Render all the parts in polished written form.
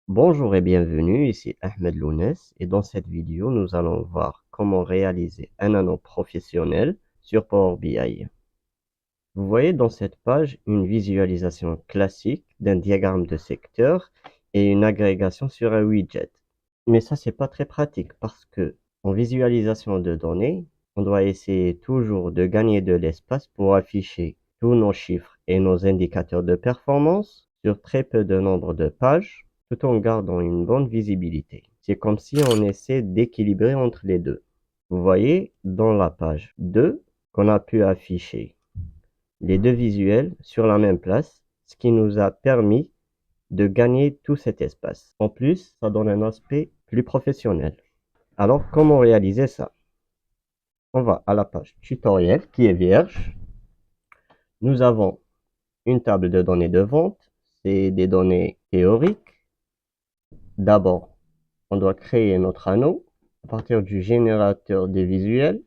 Bonjour et bienvenue, ici Ahmed Lounès et dans cette vidéo nous allons voir comment réaliser un anneau professionnel sur Power BI. Vous voyez dans cette page une visualisation classique d'un diagramme de secteur et une agrégation sur un widget. Mais ça c'est pas très pratique parce que en visualisation de données, on doit essayer toujours de gagner de l'espace pour afficher tous nos chiffres et nos indicateurs de performance sur très peu de nombre de pages tout en gardant une bonne visibilité. C'est comme si on essaie d'équilibrer entre les deux. Vous voyez dans la page 2 qu'on a pu afficher les deux visuels sur la même place, ce qui nous a permis de gagner tout cet espace. En plus, ça donne un aspect plus professionnel. Alors, comment réaliser ça? On va à la page tutoriel qui est vierge. Nous avons une table de données de vente. C'est des données théoriques. D'abord, on doit créer notre anneau à partir du générateur des visuels.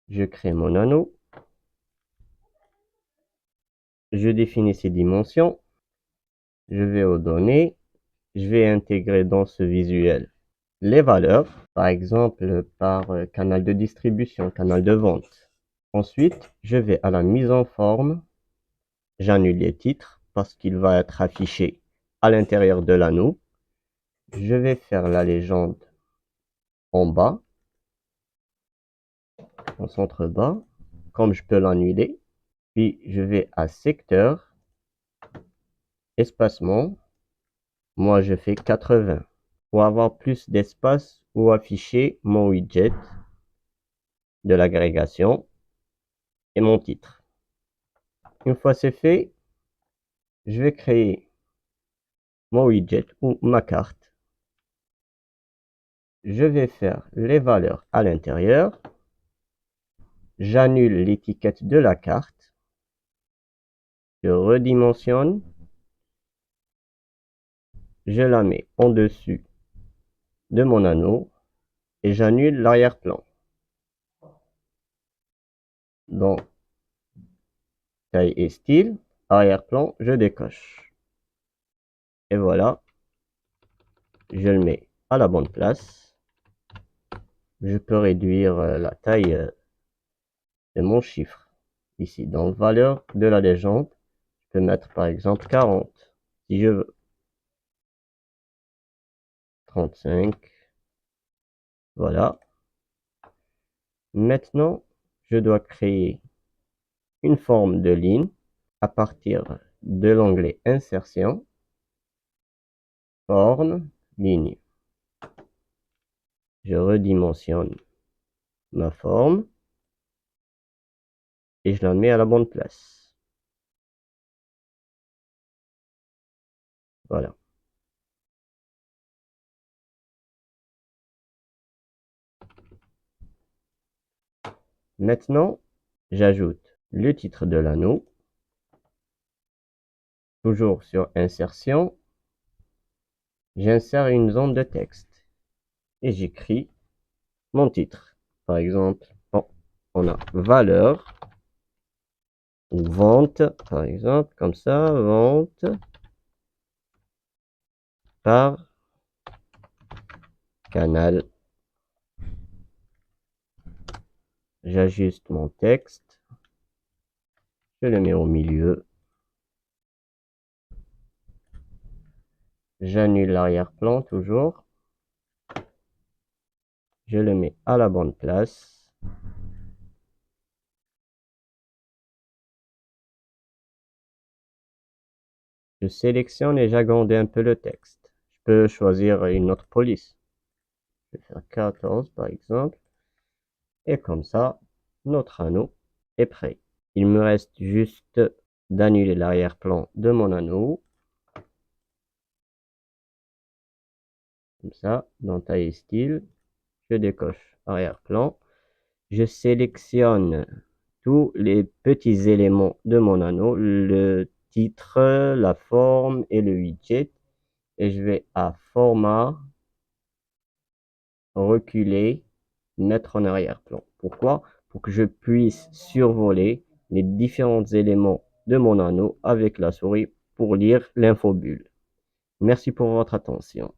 Je crée mon anneau. Je définis ses dimensions. Je vais aux données. Je vais intégrer dans ce visuel les valeurs, par exemple par canal de distribution, canal de vente. Ensuite, je vais à la mise en forme. J'annule les titres parce qu'il va être affiché à l'intérieur de l'anneau. Je vais faire la légende en bas, en centre bas, comme je peux l'annuler. Puis je vais à secteur, espacement. Moi, je fais 80 pour avoir plus d'espace où afficher mon widget de l'agrégation et mon titre. Une fois c'est fait, je vais créer mon widget ou ma carte. Je vais faire les valeurs à l'intérieur. J'annule l'étiquette de la carte. Je redimensionne. Je la mets en dessus de mon anneau et j'annule l'arrière-plan. Dans taille et style, arrière-plan, je décoche. Et voilà, je le mets à la bonne place. Je peux réduire la taille de mon chiffre. Ici, dans valeur de la légende, je peux mettre par exemple 40. Si je veux 35. Voilà. Maintenant, je dois créer une forme de ligne à partir de l'onglet Insertion, Forme, Ligne. Je redimensionne ma forme et je la mets à la bonne place. Voilà. Maintenant, j'ajoute le titre de l'anneau, toujours sur Insertion. J'insère une zone de texte et j'écris mon titre. Par exemple, bon, on a valeur ou vente, par exemple, comme ça, vente par canal. J'ajuste mon texte, je le mets au milieu. J'annule l'arrière-plan toujours. Je le mets à la bonne place. Je sélectionne et j'agrandis un peu le texte. Je peux choisir une autre police. Je vais faire 14 par exemple. Et comme ça, notre anneau est prêt. Il me reste juste d'annuler l'arrière-plan de mon anneau. Comme ça, dans taille et style, je décoche arrière-plan. Je sélectionne tous les petits éléments de mon anneau, le titre, la forme et le widget. Et je vais à format, reculer, mettre en arrière-plan. Pourquoi? Pour que je puisse survoler les différents éléments de mon anneau avec la souris pour lire l'infobulle. Merci pour votre attention.